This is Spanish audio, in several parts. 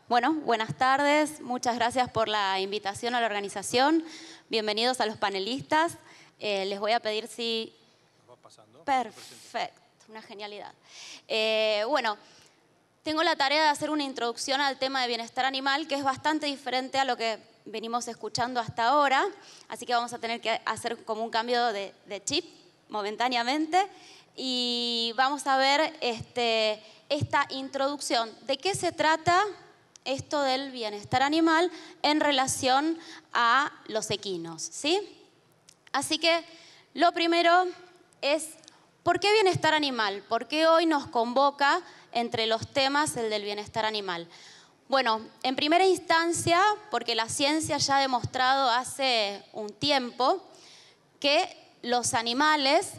Bueno, buenas tardes. Muchas gracias por la invitación a la organización. Bienvenidos a los panelistas. Les voy a pedir si... Perfecto, una genialidad. Bueno, tengo la tarea de hacer una introducción al tema de bienestar animal, que es bastante diferente a lo que venimos escuchando hasta ahora. Así que vamos a tener que hacer como un cambio de chip momentáneamente. Y vamos a ver esta introducción. ¿De qué se trata esto del bienestar animal en relación a los equinos? ¿Sí? Así que lo primero es, ¿por qué bienestar animal? ¿Por qué hoy nos convoca entre los temas el del bienestar animal? Bueno, en primera instancia, porque la ciencia ya ha demostrado hace un tiempo que los animales,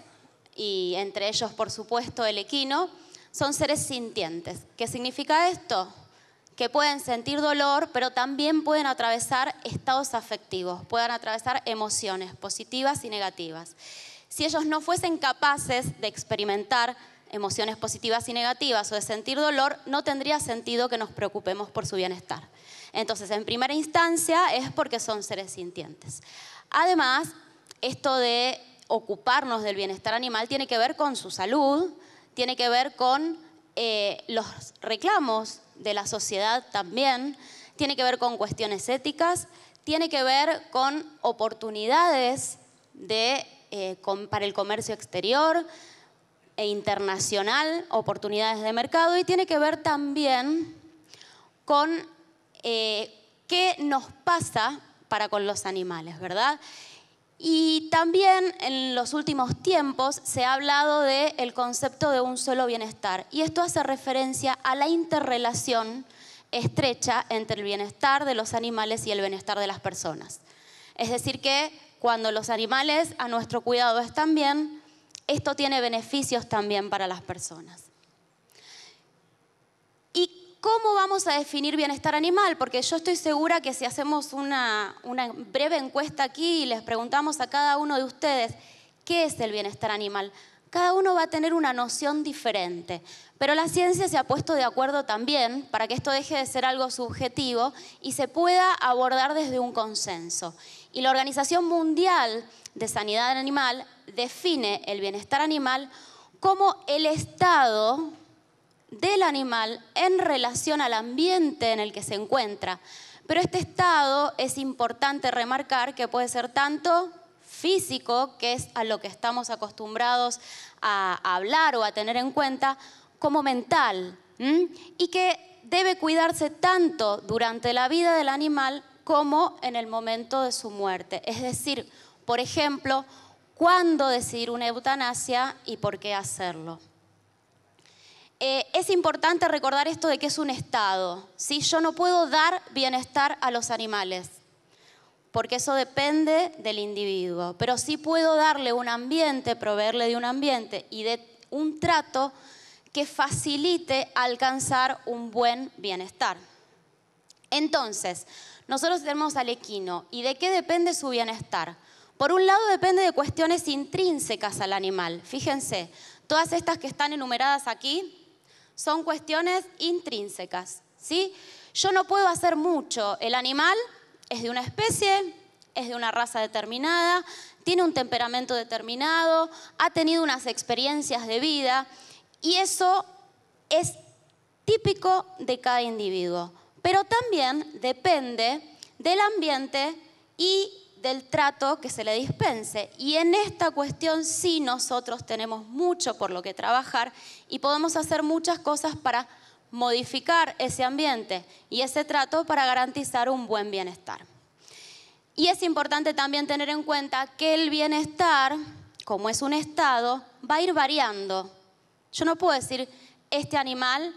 y entre ellos, por supuesto, el equino, son seres sintientes. ¿Qué significa esto? Que pueden sentir dolor, pero también pueden atravesar estados afectivos, pueden atravesar emociones positivas y negativas. Si ellos no fuesen capaces de experimentar emociones positivas y negativas o de sentir dolor, no tendría sentido que nos preocupemos por su bienestar. Entonces, en primera instancia, es porque son seres sintientes. Además, esto de ocuparnos del bienestar animal tiene que ver con su salud, tiene que ver con los reclamos de la sociedad también, tiene que ver con cuestiones éticas, tiene que ver con oportunidades para el comercio exterior e internacional, oportunidades de mercado, y tiene que ver también con qué nos pasa para con los animales, ¿verdad? Y también en los últimos tiempos se ha hablado del concepto de un solo bienestar. Y esto hace referencia a la interrelación estrecha entre el bienestar de los animales y el bienestar de las personas. Es decir que cuando los animales a nuestro cuidado están bien, esto tiene beneficios también para las personas. ¿Cómo vamos a definir bienestar animal? Porque yo estoy segura que si hacemos una breve encuesta aquí y les preguntamos a cada uno de ustedes qué es el bienestar animal, cada uno va a tener una noción diferente. Pero la ciencia se ha puesto de acuerdo también para que esto deje de ser algo subjetivo y se pueda abordar desde un consenso. Y la Organización Mundial de Sanidad Animal define el bienestar animal como el estado del animal en relación al ambiente en el que se encuentra. Pero este estado es importante remarcar que puede ser tanto físico, que es a lo que estamos acostumbrados a hablar o a tener en cuenta, como mental, y que debe cuidarse tanto durante la vida del animal como en el momento de su muerte. Es decir, por ejemplo, cuándo decidir una eutanasia y por qué hacerlo. Es importante recordar esto de que es un estado, ¿sí? Yo no puedo dar bienestar a los animales, porque eso depende del individuo, pero sí puedo darle un ambiente, proveerle de un ambiente y de un trato que facilite alcanzar un buen bienestar. Entonces, nosotros tenemos al equino. ¿Y de qué depende su bienestar? Por un lado, depende de cuestiones intrínsecas al animal. Fíjense, todas estas que están enumeradas aquí son cuestiones intrínsecas, ¿sí? Yo no puedo hacer mucho. El animal es de una especie, es de una raza determinada, tiene un temperamento determinado, ha tenido unas experiencias de vida y eso es típico de cada individuo. Pero también depende del ambiente y del trato que se le dispense. Y en esta cuestión sí nosotros tenemos mucho por lo que trabajar y podemos hacer muchas cosas para modificar ese ambiente y ese trato para garantizar un buen bienestar. Y es importante también tener en cuenta que el bienestar, como es un estado, va a ir variando. Yo no puedo decir, este animal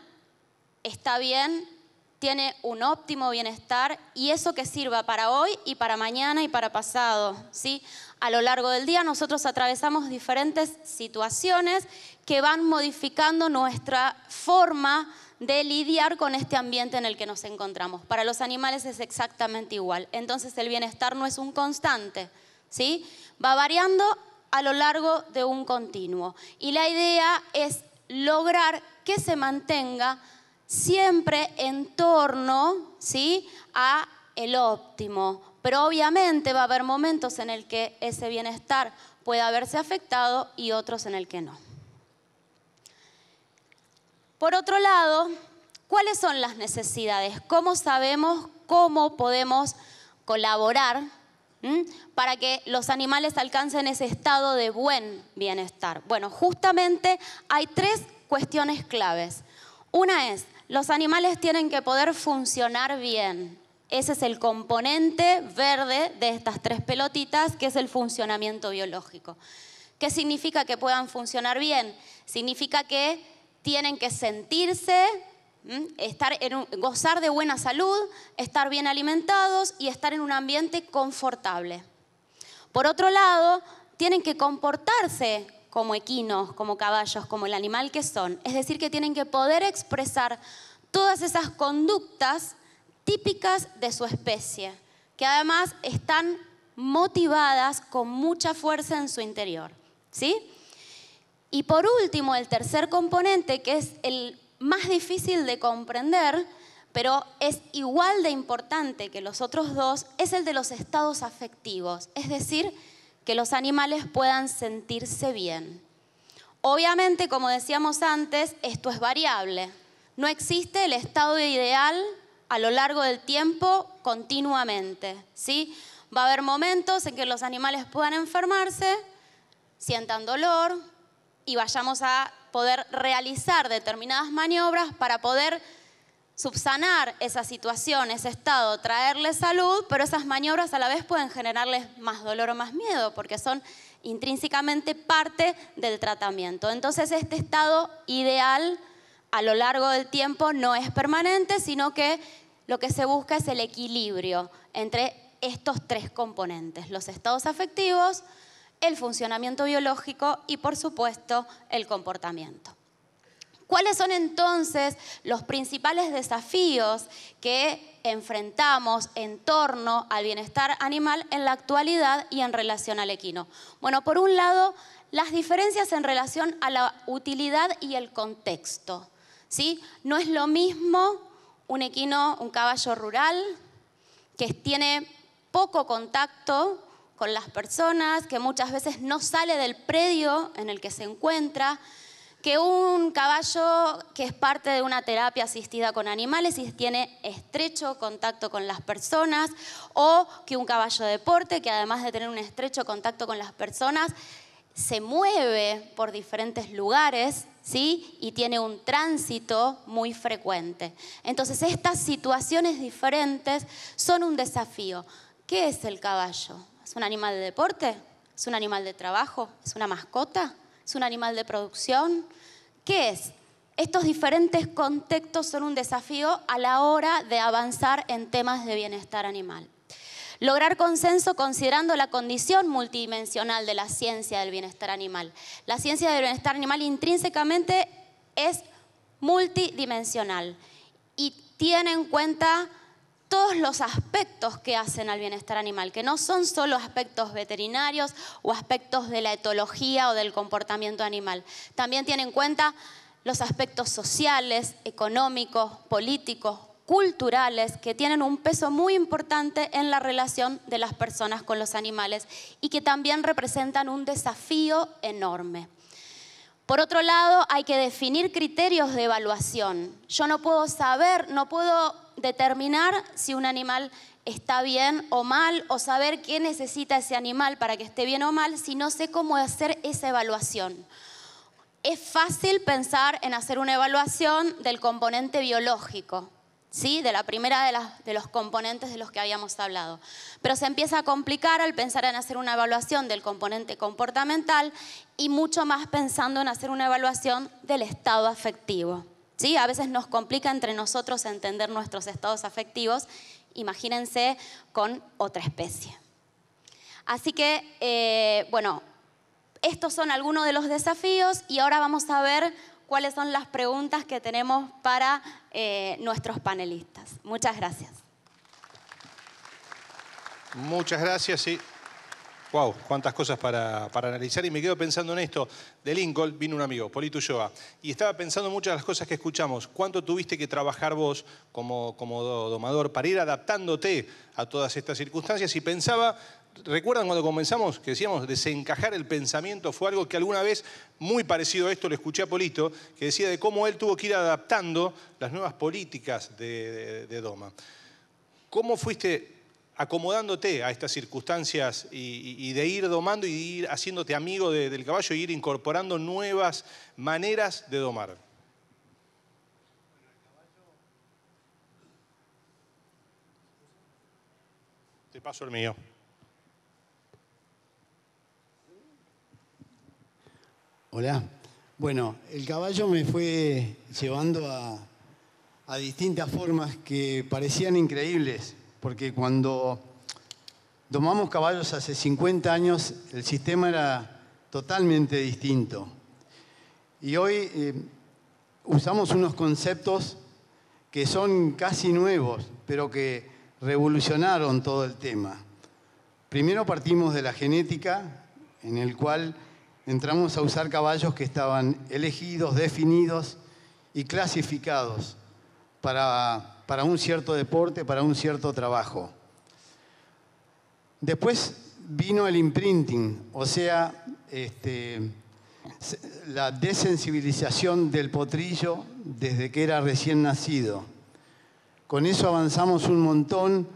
está bien, tiene un óptimo bienestar y eso que sirva para hoy y para mañana y para pasado, ¿sí? A lo largo del día nosotros atravesamos diferentes situaciones que van modificando nuestra forma de lidiar con este ambiente en el que nos encontramos. Para los animales es exactamente igual. Entonces el bienestar no es un constante, ¿sí? Va variando a lo largo de un continuo. Y la idea es lograr que se mantenga siempre en torno, ¿sí?, a el óptimo. Pero obviamente va a haber momentos en el que ese bienestar pueda verse afectado y otros en el que no. Por otro lado, ¿cuáles son las necesidades? ¿Cómo sabemos cómo podemos colaborar para que los animales alcancen ese estado de buen bienestar? Bueno, justamente hay 3 cuestiones claves. Una es, los animales tienen que poder funcionar bien. Ese es el componente verde de estas 3 pelotitas, que es el funcionamiento biológico. ¿Qué significa que puedan funcionar bien? Significa que tienen que sentirse, gozar de buena salud, estar bien alimentados y estar en un ambiente confortable. Por otro lado, tienen que comportarse como equinos, como caballos, como el animal que son. Es decir, que tienen que poder expresar todas esas conductas típicas de su especie, que además están motivadas con mucha fuerza en su interior, ¿sí? Y por último, el tercer componente, que es el más difícil de comprender, pero es igual de importante que los otros 2, es el de los estados afectivos, es decir, que los animales puedan sentirse bien. Obviamente, como decíamos antes, esto es variable. No existe el estado ideal a lo largo del tiempo continuamente, ¿sí? Va a haber momentos en que los animales puedan enfermarse, sientan dolor y vayamos a poder realizar determinadas maniobras para poder subsanar esa situación, ese estado, traerles salud, pero esas maniobras a la vez pueden generarles más dolor o más miedo porque son intrínsecamente parte del tratamiento. Entonces, este estado ideal a lo largo del tiempo no es permanente, sino que lo que se busca es el equilibrio entre estos 3 componentes: los estados afectivos, el funcionamiento biológico y, por supuesto, el comportamiento. ¿Cuáles son entonces los principales desafíos que enfrentamos en torno al bienestar animal en la actualidad y en relación al equino? Bueno, por un lado, las diferencias en relación a la utilidad y el contexto, ¿sí? No es lo mismo un equino, un caballo rural, que tiene poco contacto con las personas, que muchas veces no sale del predio en el que se encuentra, que un caballo que es parte de una terapia asistida con animales y tiene estrecho contacto con las personas, o que un caballo de deporte que además de tener un estrecho contacto con las personas, se mueve por diferentes lugares, ¿sí? Y tiene un tránsito muy frecuente. Entonces, estas situaciones diferentes son un desafío. ¿Qué es el caballo? ¿Es un animal de deporte? ¿Es un animal de trabajo? ¿Es una mascota? ¿Es un animal de producción? ¿Qué es? Estos diferentes contextos son un desafío a la hora de avanzar en temas de bienestar animal. Lograr consenso considerando la condición multidimensional de la ciencia del bienestar animal. La ciencia del bienestar animal intrínsecamente es multidimensional y tiene en cuenta todos los aspectos que hacen al bienestar animal, que no son solo aspectos veterinarios o aspectos de la etología o del comportamiento animal. También tiene en cuenta los aspectos sociales, económicos, políticos, culturales, que tienen un peso muy importante en la relación de las personas con los animales y que también representan un desafío enorme. Por otro lado, hay que definir criterios de evaluación. Yo no puedo saber, no puedo determinar si un animal está bien o mal, o saber qué necesita ese animal para que esté bien o mal, si no sé cómo hacer esa evaluación. Es fácil pensar en hacer una evaluación del componente biológico, ¿sí? De la primera de los componentes de los que habíamos hablado. Pero se empieza a complicar al pensar en hacer una evaluación del componente comportamental y mucho más pensando en hacer una evaluación del estado afectivo, ¿sí? A veces nos complica entre nosotros entender nuestros estados afectivos. Imagínense con otra especie. Así que, bueno, estos son algunos de los desafíos y ahora vamos a ver cuáles son las preguntas que tenemos para nuestros panelistas. Muchas gracias. Muchas gracias. Sí. Wow, cuántas cosas para analizar. Y me quedo pensando en esto. De Lincoln vino un amigo, Polito Ulloa, y estaba pensando en muchas de las cosas que escuchamos. ¿Cuánto tuviste que trabajar vos como domador para ir adaptándote a todas estas circunstancias? Y pensaba, ¿recuerdan cuando comenzamos que decíamos desencajar el pensamiento? Fue algo que alguna vez, muy parecido a esto, le escuché a Polito, que decía de cómo él tuvo que ir adaptando las nuevas políticas de Doma. ¿Cómo fuiste acomodándote a estas circunstancias y de ir domando y de ir haciéndote amigo del caballo y ir incorporando nuevas maneras de domar? Te paso el mío. Hola. Bueno, el caballo me fue llevando a distintas formas que parecían increíbles, porque cuando domamos caballos hace 50 años, el sistema era totalmente distinto. Y hoy usamos unos conceptos que son casi nuevos, pero que revolucionaron todo el tema. Primero partimos de la genética, en el cual entramos a usar caballos que estaban elegidos, definidos y clasificados para un cierto deporte, para un cierto trabajo. Después vino el imprinting, o sea, la desensibilización del potrillo desde que era recién nacido. Con eso avanzamos un montón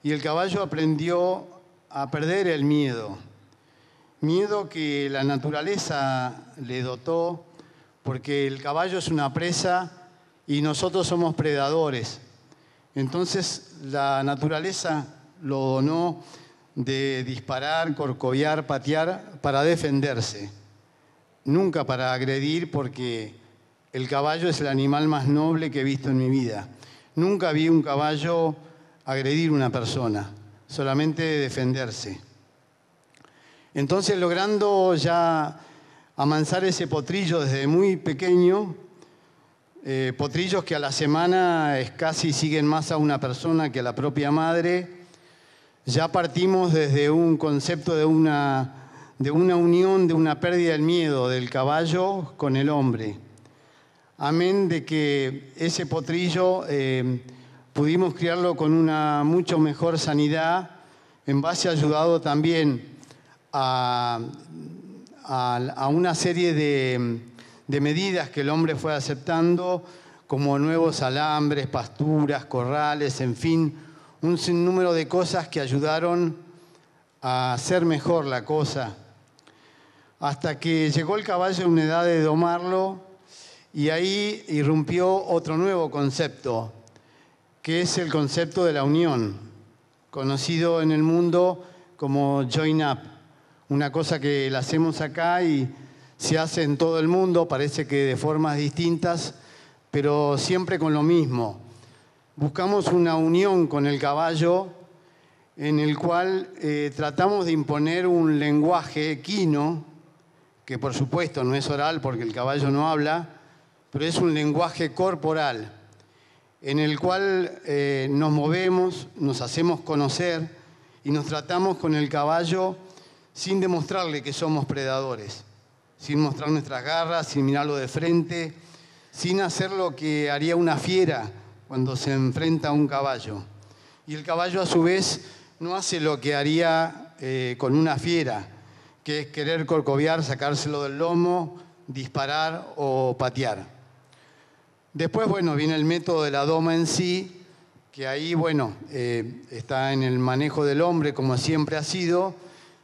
y el caballo aprendió a perder el miedo. Miedo que la naturaleza le dotó, porque el caballo es una presa y nosotros somos predadores. Entonces la naturaleza lo donó de disparar, corcovear, patear para defenderse. Nunca para agredir, porque el caballo es el animal más noble que he visto en mi vida. Nunca vi un caballo agredir a una persona, solamente defenderse. Entonces, logrando ya amansar ese potrillo desde muy pequeño, potrillos que a la semana casi siguen más a una persona que a la propia madre, ya partimos desde un concepto de una unión, de una pérdida del miedo del caballo con el hombre. Amén de que ese potrillo pudimos criarlo con una mucho mejor sanidad, en base ayudado también a una serie de medidas que el hombre fue aceptando, como nuevos alambres, pasturas, corrales, en fin, un sinnúmero de cosas que ayudaron a hacer mejor la cosa. Hasta que llegó el caballo a una edad de domarlo, y ahí irrumpió otro nuevo concepto, que es el concepto de la unión, conocido en el mundo como join up. Una cosa que la hacemos acá y se hace en todo el mundo, parece que de formas distintas, pero siempre con lo mismo. Buscamos una unión con el caballo en el cual tratamos de imponer un lenguaje equino, que por supuesto no es oral porque el caballo no habla, pero es un lenguaje corporal en el cual nos movemos, nos hacemos conocer y nos tratamos con el caballo sin demostrarle que somos predadores, sin mostrar nuestras garras, sin mirarlo de frente, sin hacer lo que haría una fiera cuando se enfrenta a un caballo. Y el caballo a su vez no hace lo que haría con una fiera, que es querer corcovear, sacárselo del lomo, disparar o patear. Después, bueno, viene el método de la doma en sí, que ahí, bueno, está en el manejo del hombre como siempre ha sido,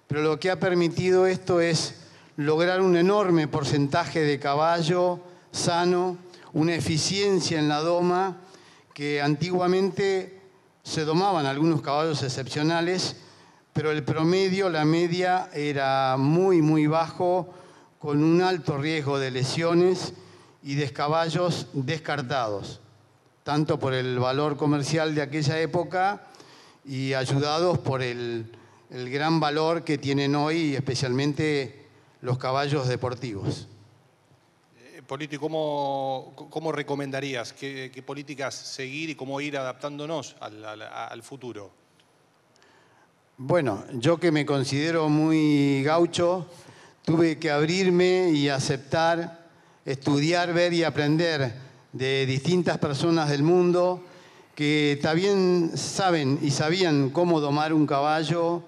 pero lo que ha permitido esto es lograr un enorme porcentaje de caballo sano, una eficiencia en la doma, que antiguamente se domaban algunos caballos excepcionales, pero el promedio, la media, era muy, muy bajo, con un alto riesgo de lesiones y de caballos descartados, tanto por el valor comercial de aquella época y ayudados por el gran valor que tienen hoy, especialmente los caballos deportivos. Polito, ¿cómo recomendarías qué políticas seguir y cómo ir adaptándonos al futuro? Bueno, yo que me considero muy gaucho, tuve que abrirme y aceptar, estudiar, ver y aprender de distintas personas del mundo que también saben y sabían cómo domar un caballo,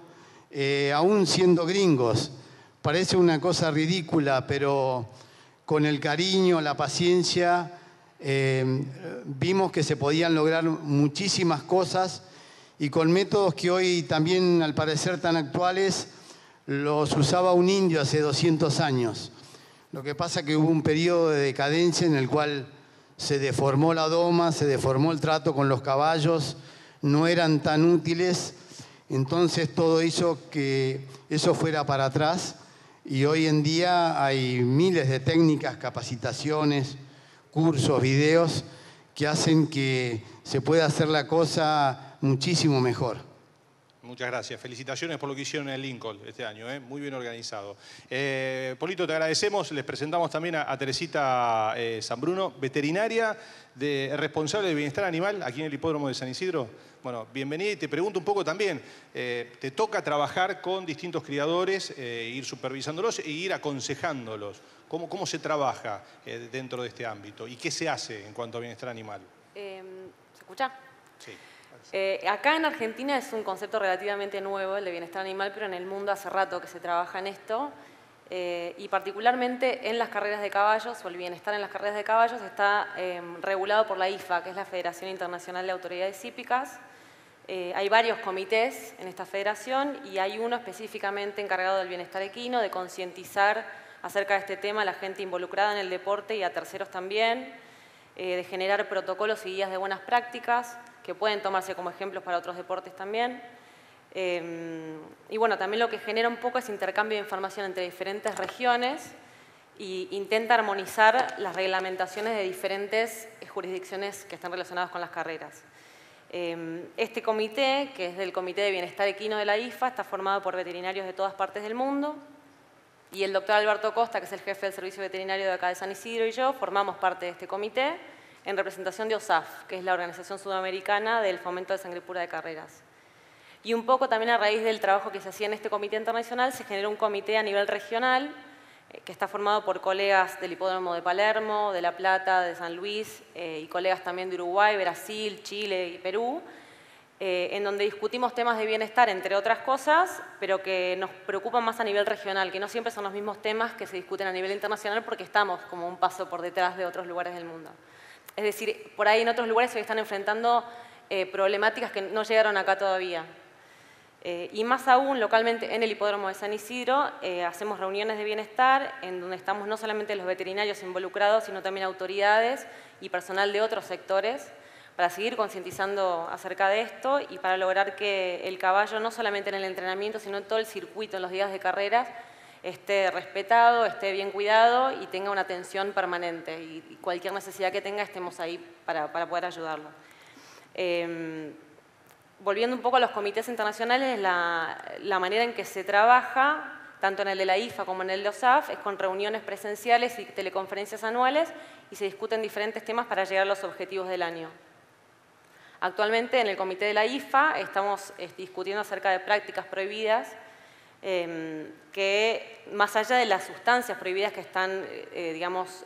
aún siendo gringos. Parece una cosa ridícula, pero con el cariño, la paciencia, vimos que se podían lograr muchísimas cosas y con métodos que hoy también, al parecer tan actuales, los usaba un indio hace 200 años. Lo que pasa es que hubo un periodo de decadencia en el cual se deformó la doma, se deformó el trato con los caballos, no eran tan útiles, entonces todo hizo que eso fuera para atrás y hoy en día hay miles de técnicas, capacitaciones, cursos, videos que hacen que se pueda hacer la cosa muchísimo mejor. Muchas gracias. Felicitaciones por lo que hicieron en el Lincoln este año, muy bien organizado. Polito, te agradecemos. Les presentamos también a Teresita Zambruno, veterinaria, responsable de bienestar animal aquí en el Hipódromo de San Isidro. Bueno, bienvenida y te pregunto un poco también, te toca trabajar con distintos criadores, ir supervisándolos e ir aconsejándolos. ¿Cómo se trabaja dentro de este ámbito y qué se hace en cuanto a bienestar animal? ¿Se escucha? Sí. Acá en Argentina es un concepto relativamente nuevo, el de bienestar animal, pero en el mundo hace rato que se trabaja en esto. Y particularmente en las carreras de caballos, o el bienestar en las carreras de caballos, está regulado por la IFA, que es la Federación Internacional de Autoridades Hípicas. Hay varios comités en esta federación y hay uno específicamente encargado del bienestar equino, de concientizar acerca de este tema a la gente involucrada en el deporte y a terceros también, de generar protocolos y guías de buenas prácticas que pueden tomarse como ejemplos para otros deportes también. Y bueno, también lo que genera un poco es intercambio de información entre diferentes regiones e intenta armonizar las reglamentaciones de diferentes jurisdicciones que están relacionadas con las carreras. Este comité, que es del Comité de Bienestar Equino de la IFA, está formado por veterinarios de todas partes del mundo y el doctor Alberto Costa, que es el jefe del servicio veterinario de acá de San Isidro, y yo formamos parte de este comité en representación de OSAF, que es la Organización Sudamericana del Fomento de Sangre Pura de Carreras. Y un poco también a raíz del trabajo que se hacía en este comité internacional, se generó un comité a nivel regional que está formado por colegas del Hipódromo de Palermo, de La Plata, de San Luis y colegas también de Uruguay, Brasil, Chile y Perú, en donde discutimos temas de bienestar, entre otras cosas, pero que nos preocupan más a nivel regional, que no siempre son los mismos temas que se discuten a nivel internacional porque estamos como un paso por detrás de otros lugares del mundo. Es decir, por ahí en otros lugares se están enfrentando problemáticas que no llegaron acá todavía. Y más aún, localmente en el Hipódromo de San Isidro, hacemos reuniones de bienestar en donde estamos no solamente los veterinarios involucrados, sino también autoridades y personal de otros sectores para seguir concientizando acerca de esto y para lograr que el caballo, no solamente en el entrenamiento, sino en todo el circuito, en los días de carreras, esté respetado, esté bien cuidado y tenga una atención permanente. Y cualquier necesidad que tenga, estemos ahí para poder ayudarlo. Volviendo un poco a los comités internacionales, la manera en que se trabaja, tanto en el de la IFA como en el de OSAF, es con reuniones presenciales y teleconferencias anuales y se discuten diferentes temas para llegar a los objetivos del año. Actualmente en el comité de la IFA estamos discutiendo acerca de prácticas prohibidas que, más allá de las sustancias prohibidas que están, digamos,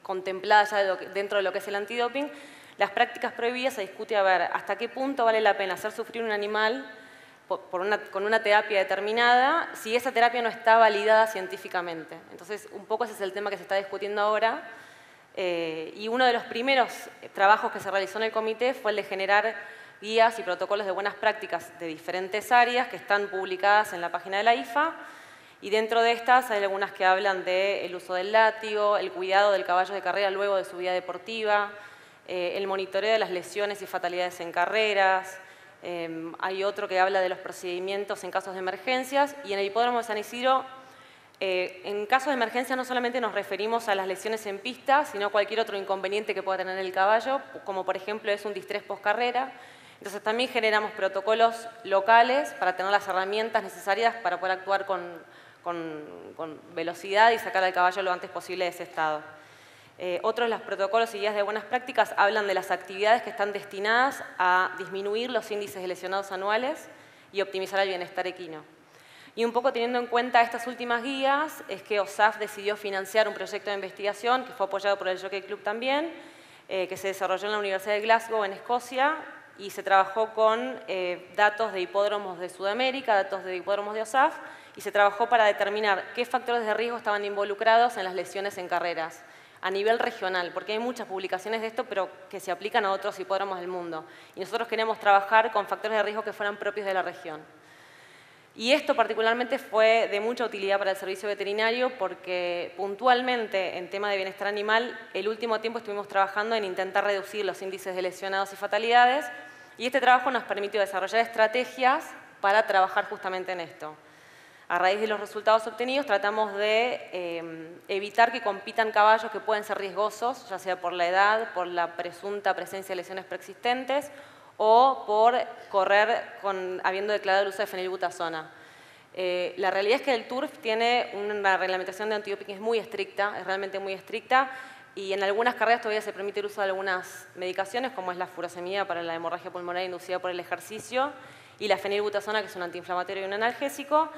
contempladas ya dentro de lo que es el antidoping, las prácticas prohibidas se discute a ver hasta qué punto vale la pena hacer sufrir un animal con una terapia determinada si esa terapia no está validada científicamente. Entonces, un poco ese es el tema que se está discutiendo ahora. Y uno de los primeros trabajos que se realizó en el comité fue el de generar guías y protocolos de buenas prácticas de diferentes áreas que están publicadas en la página de la IFA. Y dentro de estas hay algunas que hablan del uso del látigo, el cuidado del caballo de carrera luego de su vida deportiva, el monitoreo de las lesiones y fatalidades en carreras, hay otro que habla de los procedimientos en casos de emergencias y en el Hipódromo de San Isidro, en casos de emergencia no solamente nos referimos a las lesiones en pista, sino a cualquier otro inconveniente que pueda tener el caballo, como por ejemplo es un distrés postcarrera. Entonces también generamos protocolos locales para tener las herramientas necesarias para poder actuar con velocidad y sacar al caballo lo antes posible de ese estado. Otros de los protocolos y guías de buenas prácticas hablan de las actividades que están destinadas a disminuir los índices de lesionados anuales y optimizar el bienestar equino. Y un poco teniendo en cuenta estas últimas guías, es que OSAF decidió financiar un proyecto de investigación que fue apoyado por el Jockey Club también, que se desarrolló en la Universidad de Glasgow, en Escocia, y se trabajó con datos de hipódromos de Sudamérica, datos de hipódromos de OSAF, y se trabajó para determinar qué factores de riesgo estaban involucrados en las lesiones en carreras a nivel regional, porque hay muchas publicaciones de esto, pero que se aplican a otros hipódromos del mundo. Y nosotros queremos trabajar con factores de riesgo que fueran propios de la región. Y esto particularmente fue de mucha utilidad para el servicio veterinario porque puntualmente en tema de bienestar animal, el último tiempo estuvimos trabajando en intentar reducir los índices de lesionados y fatalidades, y este trabajo nos permitió desarrollar estrategias para trabajar justamente en esto. A raíz de los resultados obtenidos tratamos de evitar que compitan caballos que pueden ser riesgosos, ya sea por la edad, por la presunta presencia de lesiones preexistentes o por correr habiendo declarado el uso de fenilbutazona. La realidad es que el turf tiene una reglamentación de antidoping muy estricta, es realmente muy estricta, y en algunas carreras todavía se permite el uso de algunas medicaciones, como es la furosemida para la hemorragia pulmonar inducida por el ejercicio, y la fenilbutazona, que es un antiinflamatorio y un analgésico.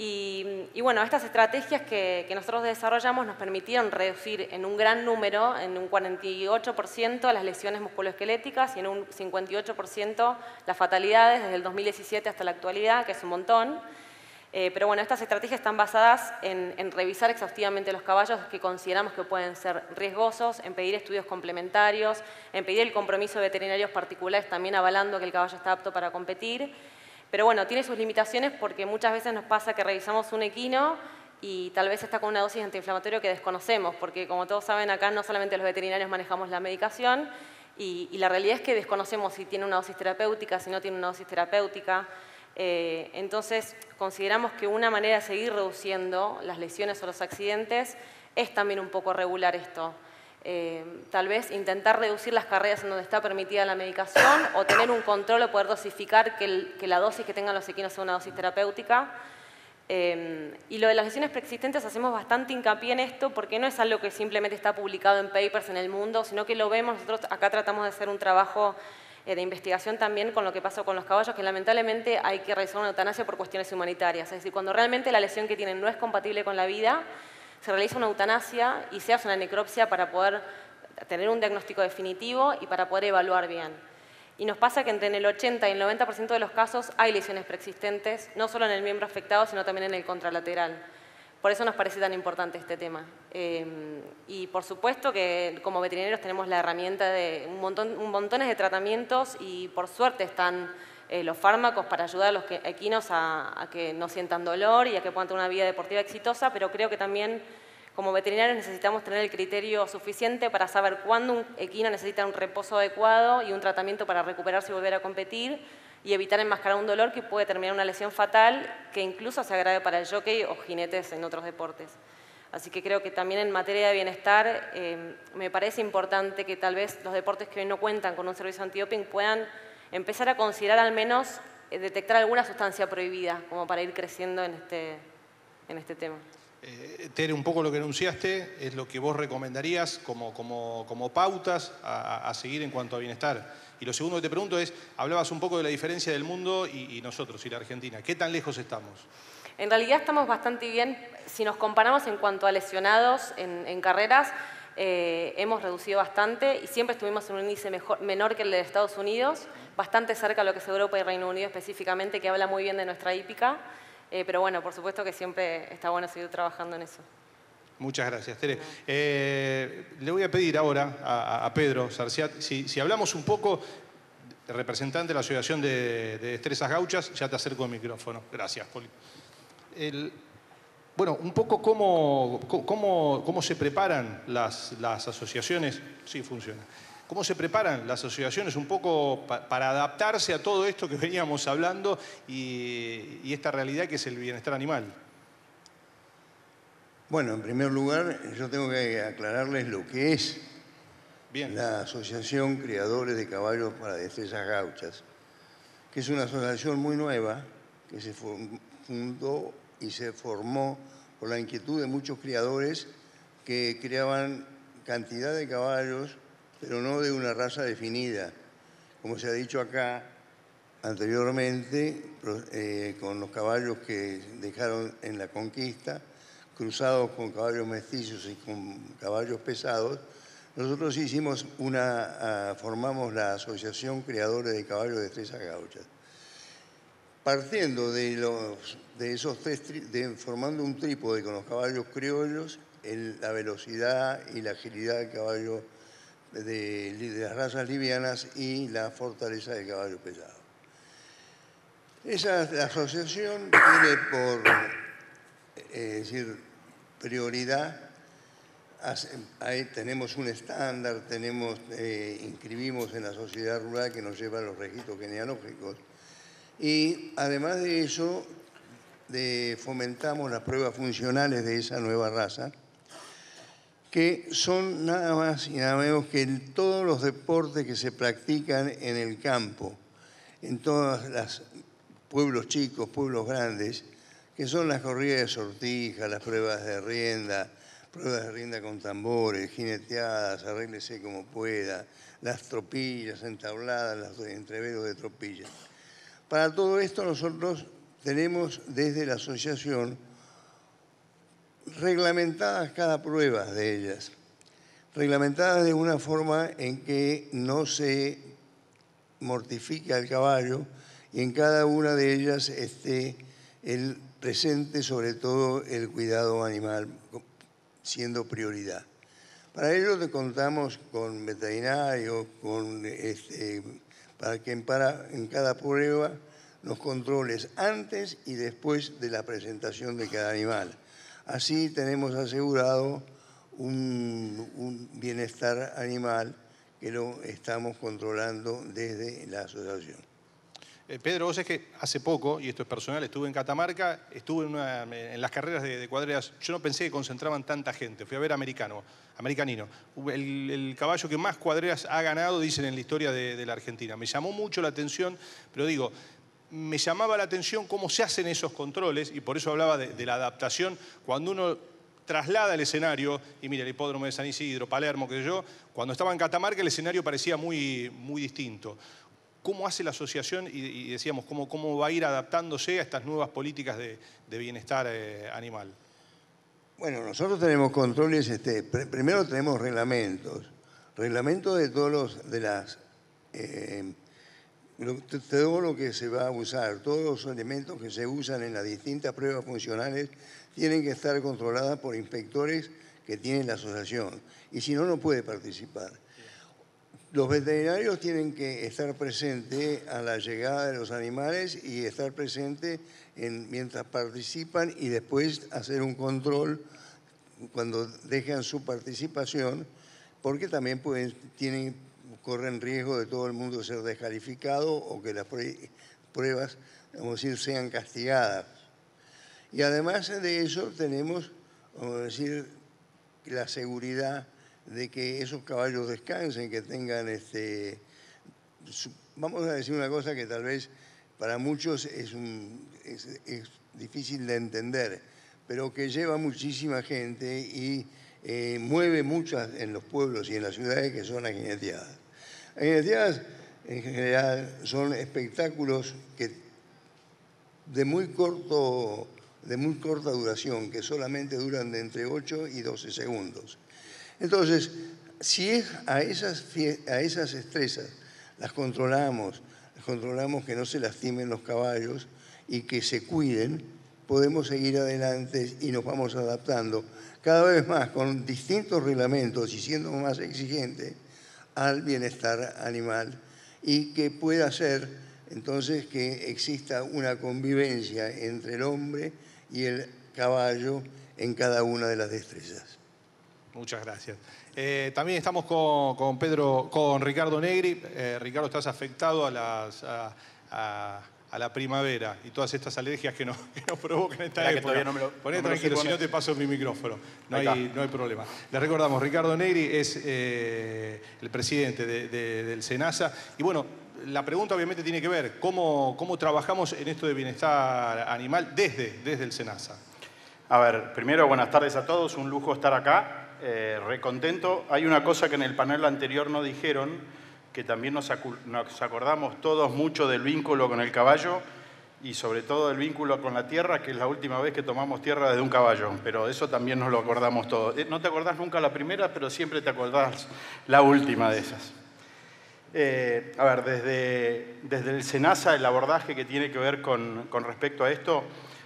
Y bueno, estas estrategias que nosotros desarrollamos nos permitieron reducir en un gran número, en un 48%, las lesiones musculoesqueléticas y en un 58% las fatalidades desde el 2017 hasta la actualidad, que es un montón. Pero bueno, estas estrategias están basadas en revisar exhaustivamente los caballos que consideramos que pueden ser riesgosos, en pedir estudios complementarios, en pedir el compromiso de veterinarios particulares también avalando que el caballo está apto para competir. Pero bueno, tiene sus limitaciones porque muchas veces nos pasa que revisamos un equino y tal vez está con una dosis antiinflamatoria que desconocemos, porque como todos saben acá no solamente los veterinarios manejamos la medicación y la realidad es que desconocemos si tiene una dosis terapéutica, si no tiene una dosis terapéutica. Entonces consideramos que una manera de seguir reduciendo las lesiones o los accidentes es también un poco regular esto. Tal vez intentar reducir las carreras en donde está permitida la medicación o tener un control o poder dosificar que la dosis que tengan los equinos sea una dosis terapéutica. Y lo de las lesiones preexistentes hacemos bastante hincapié en esto porque no es algo que simplemente está publicado en papers en el mundo, sino que lo vemos, nosotros acá tratamos de hacer un trabajo de investigación también con lo que pasó con los caballos, que lamentablemente hay que realizar una eutanasia por cuestiones humanitarias. Es decir, cuando realmente la lesión que tienen no es compatible con la vida, se realiza una eutanasia y se hace una necropsia para poder tener un diagnóstico definitivo y para poder evaluar bien. Y nos pasa que entre el 80 y el 90% de los casos hay lesiones preexistentes, no solo en el miembro afectado, sino también en el contralateral. Por eso nos parece tan importante este tema. Y por supuesto que como veterinarios tenemos la herramienta de montones de tratamientos y por suerte están los fármacos para ayudar a los equinos a que no sientan dolor y a que puedan tener una vida deportiva exitosa, pero creo que también como veterinarios necesitamos tener el criterio suficiente para saber cuándo un equino necesita un reposo adecuado y un tratamiento para recuperarse y volver a competir y evitar enmascarar un dolor que puede terminar una lesión fatal que incluso se agrave para el jockey o jinetes en otros deportes. Así que creo que también en materia de bienestar me parece importante que tal vez los deportes que hoy no cuentan con un servicio antidoping puedan empezar a considerar al menos detectar alguna sustancia prohibida como para ir creciendo en este tema. Tere, un poco lo que enunciaste es lo que vos recomendarías como pautas a seguir en cuanto a bienestar. Y lo segundo que te pregunto es, hablabas un poco de la diferencia del mundo y nosotros, y la Argentina. ¿Qué tan lejos estamos? En realidad estamos bastante bien. Si nos comparamos en cuanto a lesionados en carreras, hemos reducido bastante y siempre estuvimos en un índice menor que el de Estados Unidos, bastante cerca a lo que es Europa y Reino Unido específicamente, que habla muy bien de nuestra hípica. Pero bueno, por supuesto que siempre está bueno seguir trabajando en eso. Muchas gracias, Tere. Le voy a pedir ahora a Pedro Sarciat, si hablamos un poco, representante de la Asociación de Destrezas Gauchas, ya te acerco el micrófono. Gracias, Poli. Bueno, un poco cómo se preparan las asociaciones. Sí, funciona. ¿Cómo se preparan las asociaciones un poco para adaptarse a todo esto que veníamos hablando y esta realidad que es el bienestar animal? Bueno, en primer lugar, yo tengo que aclararles lo que es Bien. la Asociación Criadores de Caballos para Destrezas Gauchas, que es una asociación muy nueva que se fundó y se formó por la inquietud de muchos criadores que criaban cantidad de caballos, pero no de una raza definida. Como se ha dicho acá, anteriormente con los caballos que dejaron en la conquista, cruzados con caballos mestizos y con caballos pesados. Nosotros formamos la Asociación Criadores de Caballos de Destrezas Gauchas. Partiendo de esos formando un trípode con los caballos criollos, la velocidad y la agilidad del caballo de las razas livianas y la fortaleza del caballo pesado. La asociación tiene por prioridad. Tenemos un estándar, inscribimos en la sociedad rural que nos lleva a los registros genealógicos y además de eso fomentamos las pruebas funcionales de esa nueva raza, que son nada más y nada menos que todos los deportes que se practican en el campo, en todos los pueblos chicos, pueblos grandes, que son las corridas de sortija, las pruebas de rienda con tambores, jineteadas, arréglese como pueda, las tropillas entabladas, los entreveros de tropillas. Para todo esto nosotros tenemos desde la asociación reglamentadas cada prueba de ellas, reglamentadas de una forma en que no se mortifique al caballo y en cada una de ellas esté presente sobre todo el cuidado animal siendo prioridad. Para ello contamos con veterinarios, para que en cada prueba los controles antes y después de la presentación de cada animal. Así tenemos asegurado un bienestar animal que lo estamos controlando desde la asociación. Pedro, vos es que hace poco, y esto es personal, estuve en Catamarca, estuve en las carreras de cuadreras. Yo no pensé que concentraban tanta gente. Fui a ver Americanino. El caballo que más cuadreras ha ganado, dicen, en la historia de la Argentina. Me llamó mucho la atención, pero digo, me llamaba la atención cómo se hacen esos controles, y por eso hablaba de la adaptación. Cuando uno traslada el escenario, y mira, el hipódromo de San Isidro, Palermo, qué sé yo, cuando estaba en Catamarca el escenario parecía muy distinto. ¿Cómo hace la asociación y decíamos, cómo va a ir adaptándose a estas nuevas políticas de bienestar animal? Bueno, nosotros tenemos controles, primero tenemos reglamentos de todo lo que se va a usar, todos los elementos que se usan en las distintas pruebas funcionales tienen que estar controladas por inspectores que tiene la asociación, y si no, no puede participar. Los veterinarios tienen que estar presentes a la llegada de los animales y estar presentes mientras participan y después hacer un control cuando dejan su participación, porque también corren riesgo de todo el mundo ser descalificado o que las pruebas, vamos a decir, sean castigadas. Y además de eso tenemos, vamos a decir, la seguridad de que esos caballos descansen, que tengan, vamos a decir una cosa que tal vez para muchos es difícil de entender, pero que lleva muchísima gente y mueve muchas en los pueblos y en las ciudades, que son las jineteadas. Las jineteadas en general son espectáculos de muy corta duración, que solamente duran de entre 8 y 12 segundos. Entonces, si a esas destrezas las controlamos que no se lastimen los caballos y que se cuiden, podemos seguir adelante y nos vamos adaptando cada vez más con distintos reglamentos y siendo más exigentes al bienestar animal, y que pueda ser entonces que exista una convivencia entre el hombre y el caballo en cada una de las destrezas. Muchas gracias. También estamos con Ricardo Negri. Ricardo, estás afectado a la primavera y todas estas alergias que nos provocan esta época. Poné tranquilo, si no te paso mi micrófono. No hay problema. Les recordamos, Ricardo Negri es el presidente del SENASA. Y bueno, la pregunta obviamente tiene que ver cómo trabajamos en esto de bienestar animal desde el SENASA. A ver, primero, buenas tardes a todos. Un lujo estar acá. Recontento. Hay una cosa que en el panel anterior no dijeron, que también nos acordamos todos mucho del vínculo con el caballo y sobre todo del vínculo con la tierra, que es la última vez que tomamos tierra desde un caballo, pero eso también nos lo acordamos todos. No te acordás nunca la primera, pero siempre te acordás la última de esas. A ver, desde el SENASA, el abordaje que tiene que ver con respecto a esto,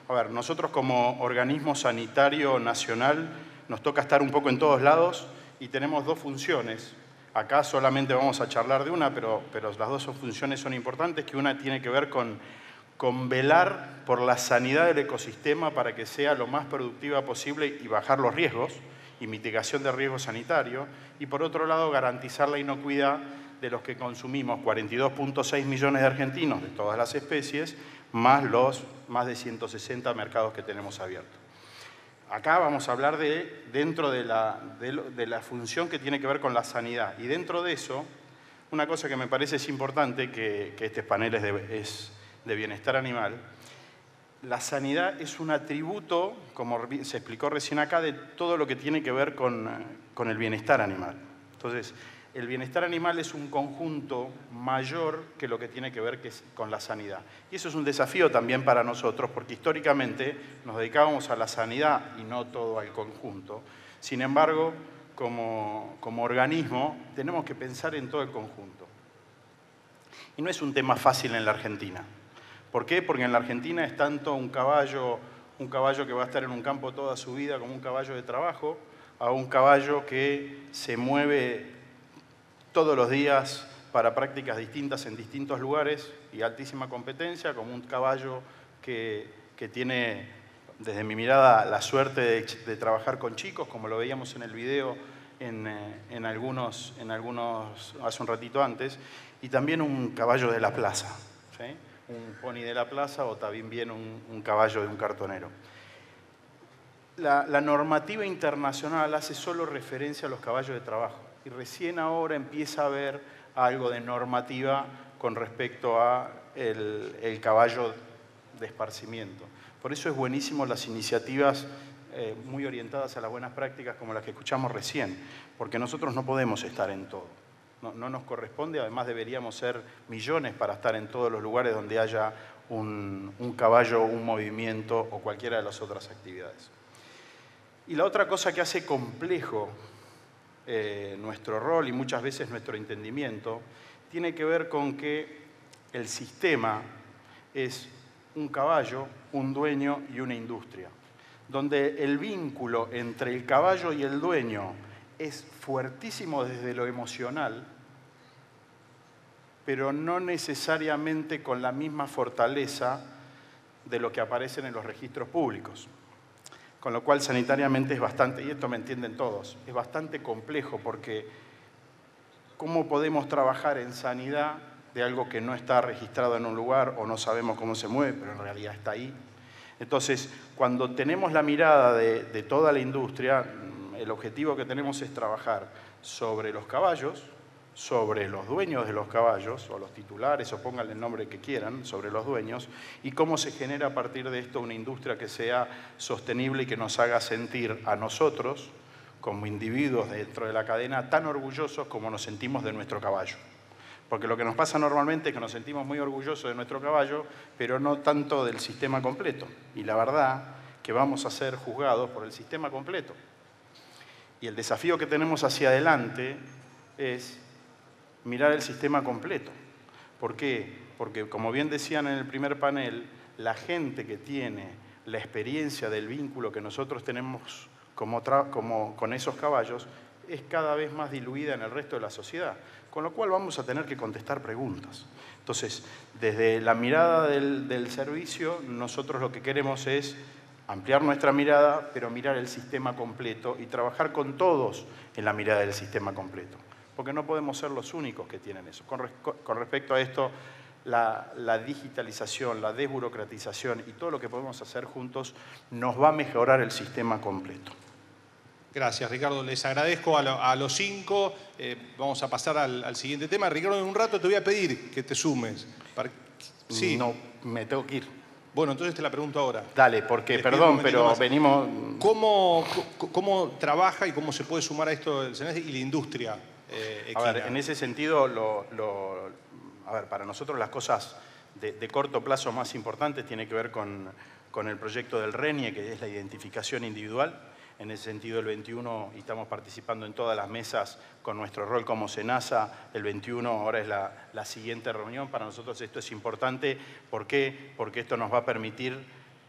a ver, nosotros como organismo sanitario nacional nos toca estar un poco en todos lados y tenemos dos funciones. Acá solamente vamos a charlar de una, pero las dos funciones son importantes, que una tiene que ver con velar por la sanidad del ecosistema para que sea lo más productiva posible y bajar los riesgos y mitigación de riesgo sanitario, y por otro lado garantizar la inocuidad de los que consumimos, 42.6 millones de argentinos de todas las especies, más los más de 160 mercados que tenemos abiertos. Acá vamos a hablar dentro de la función que tiene que ver con la sanidad. Y dentro de eso, una cosa que me parece es importante, que este panel es de bienestar animal, la sanidad es un atributo, como se explicó recién acá, de todo lo que tiene que ver con el bienestar animal. Entonces, el bienestar animal es un conjunto mayor que lo que tiene que ver con la sanidad. Y eso es un desafío también para nosotros, porque históricamente nos dedicábamos a la sanidad y no todo al conjunto. Sin embargo, como organismo, tenemos que pensar en todo el conjunto. Y no es un tema fácil en la Argentina. ¿Por qué? Porque en la Argentina es tanto un caballo que va a estar en un campo toda su vida como un caballo de trabajo, a un caballo que se mueve todos los días para prácticas distintas en distintos lugares y altísima competencia, como un caballo que tiene, desde mi mirada, la suerte de trabajar con chicos, como lo veíamos en el video en algunos hace un ratito antes, y también un caballo de la plaza, ¿sí? Un pony de la plaza o también un caballo de un cartonero. La normativa internacional hace solo referencia a los caballos de trabajo y recién ahora empieza a haber algo de normativa con respecto a el caballo de esparcimiento. Por eso es buenísimo las iniciativas muy orientadas a las buenas prácticas como las que escuchamos recién, porque nosotros no podemos estar en todo. No nos corresponde, además deberíamos ser millones para estar en todos los lugares donde haya un caballo, un movimiento o cualquiera de las otras actividades. Y la otra cosa que hace complejo nuestro rol y muchas veces nuestro entendimiento tiene que ver con que el sistema es un caballo, un dueño y una industria, donde el vínculo entre el caballo y el dueño es fuertísimo desde lo emocional, pero no necesariamente con la misma fortaleza de lo que aparecen en los registros públicos. Con lo cual sanitariamente es bastante, y esto me entienden todos, es bastante complejo porque ¿cómo podemos trabajar en sanidad de algo que no está registrado en un lugar o no sabemos cómo se mueve, pero en realidad está ahí? Entonces, cuando tenemos la mirada de toda la industria, el objetivo que tenemos es trabajar sobre los caballos, sobre los dueños de los caballos, o los titulares, o pónganle el nombre que quieran, sobre los dueños, y cómo se genera a partir de esto una industria que sea sostenible y que nos haga sentir a nosotros, como individuos dentro de la cadena, tan orgullosos como nos sentimos de nuestro caballo. Porque lo que nos pasa normalmente es que nos sentimos muy orgullosos de nuestro caballo, pero no tanto del sistema completo. Y la verdad que vamos a ser juzgados por el sistema completo. Y el desafío que tenemos hacia adelante es mirar el sistema completo. ¿Por qué? Porque, como bien decían en el primer panel, la gente que tiene la experiencia del vínculo que nosotros tenemos con esos caballos es cada vez más diluida en el resto de la sociedad, con lo cual vamos a tener que contestar preguntas. Entonces, desde la mirada del servicio, nosotros lo que queremos es ampliar nuestra mirada, pero mirar el sistema completo y trabajar con todos en la mirada del sistema completo. Porque no podemos ser los únicos que tienen eso. Con respecto a esto, la digitalización, la desburocratización y todo lo que podemos hacer juntos nos va a mejorar el sistema completo. Gracias, Ricardo. Les agradezco a los 5. Vamos a pasar al siguiente tema. Ricardo, en un rato te voy a pedir que te sumes. Sí. No, me tengo que ir. Bueno, entonces te la pregunto ahora. Dale, porque, perdón, pero venimos... ¿Cómo trabaja y cómo se puede sumar a esto el SENASA y la industria equina. A ver, en ese sentido, a ver, para nosotros las cosas de corto plazo más importantes tienen que ver con el proyecto del RENIE, que es la identificación individual. En ese sentido, el 21, y estamos participando en todas las mesas con nuestro rol como SENASA, el 21 ahora es la siguiente reunión. Para nosotros esto es importante. ¿Por qué? Porque esto nos va a permitir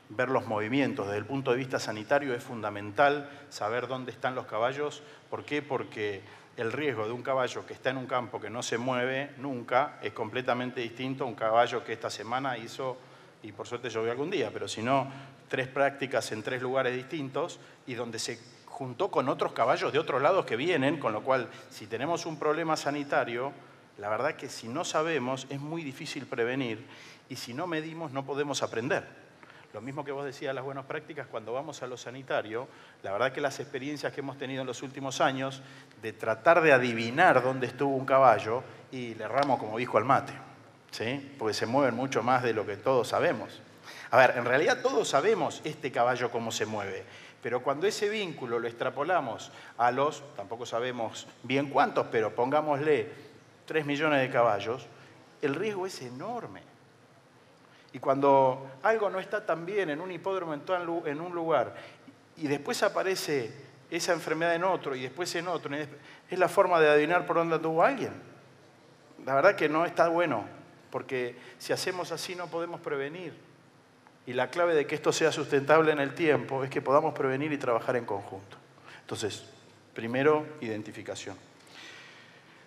ver los movimientos. Desde el punto de vista sanitario es fundamental saber dónde están los caballos. ¿Por qué? Porque el riesgo de un caballo que está en un campo que no se mueve nunca es completamente distinto a un caballo que esta semana hizo, y por suerte llovió algún día, pero si no, 3 prácticas en 3 lugares distintos y donde se juntó con otros caballos de otros lados que vienen, con lo cual, si tenemos un problema sanitario, la verdad que si no sabemos es muy difícil prevenir y si no medimos no podemos aprender. Lo mismo que vos decías, las buenas prácticas, cuando vamos a lo sanitario, la verdad que las experiencias que hemos tenido en los últimos años de tratar de adivinar dónde estuvo un caballo y le erramos como hijo al mate, ¿sí? Porque se mueven mucho más de lo que todos sabemos. A ver, en realidad todos sabemos este caballo cómo se mueve, pero cuando ese vínculo lo extrapolamos a tampoco sabemos bien cuántos, pero pongámosle 3 millones de caballos, el riesgo es enorme. Y cuando algo no está tan bien en un hipódromo, en un lugar, y después aparece esa enfermedad en otro, y después en otro, es la forma de adivinar por dónde anduvo alguien. La verdad que no está bueno, porque si hacemos así no podemos prevenir. Y la clave de que esto sea sustentable en el tiempo es que podamos prevenir y trabajar en conjunto. Entonces, primero, identificación.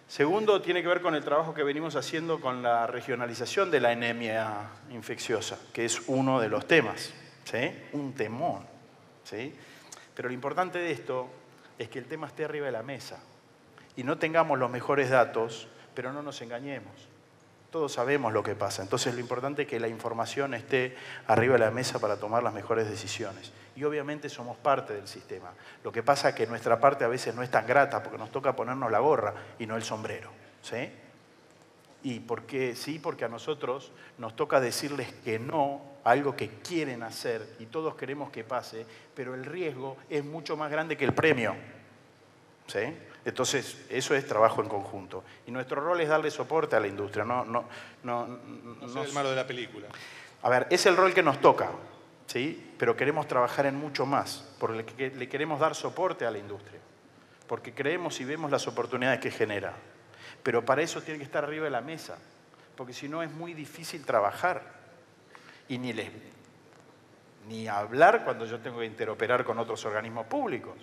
Segundo, tiene que ver con el trabajo que venimos haciendo con la regionalización de la anemia infecciosa, que es uno de los temas, ¿sí? Un temón, ¿sí? Pero lo importante de esto es que el tema esté arriba de la mesa y no tengamos los mejores datos, pero no nos engañemos. Todos sabemos lo que pasa, entonces lo importante es que la información esté arriba de la mesa para tomar las mejores decisiones. Y obviamente somos parte del sistema. Lo que pasa es que nuestra parte a veces no es tan grata porque nos toca ponernos la gorra y no el sombrero, ¿sí? ¿Y por qué? Sí, porque a nosotros nos toca decirles que no a algo que quieren hacer y todos queremos que pase, pero el riesgo es mucho más grande que el premio, ¿sí? Entonces, eso es trabajo en conjunto. Y nuestro rol es darle soporte a la industria. No soy el malo de la película. A ver, es el rol que nos toca, ¿sí? Pero queremos trabajar en mucho más, porque le queremos dar soporte a la industria, porque creemos y vemos las oportunidades que genera. Pero para eso tiene que estar arriba de la mesa, porque si no es muy difícil trabajar. Y ni hablar cuando yo tengo que interoperar con otros organismos públicos.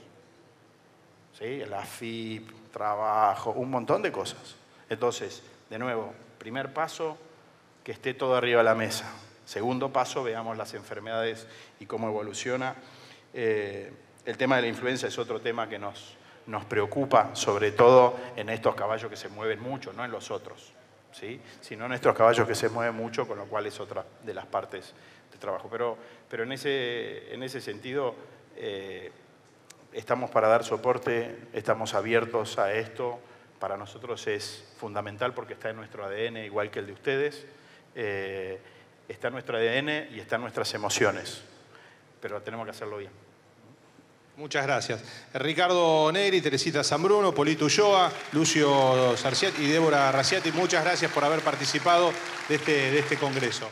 ¿Sí? La AFIP, trabajo, un montón de cosas. Entonces, de nuevo, primer paso, que esté todo arriba de la mesa. Segundo paso, veamos las enfermedades y cómo evoluciona. El tema de la influenza es otro tema que nos preocupa, sobre todo en estos caballos que se mueven mucho, no en los otros, ¿sí? Sino en estos caballos que se mueven mucho, con lo cual es otra de las partes de trabajo. Pero en ese sentido, estamos para dar soporte, estamos abiertos a esto. Para nosotros es fundamental porque está en nuestro ADN, igual que el de ustedes. Está en nuestro ADN y está en nuestras emociones, pero tenemos que hacerlo bien. Muchas gracias. Ricardo Negri, Teresita Zambruno, Polito Ulloa, Lucio Sarciati y Débora Raciati, muchas gracias por haber participado de este congreso.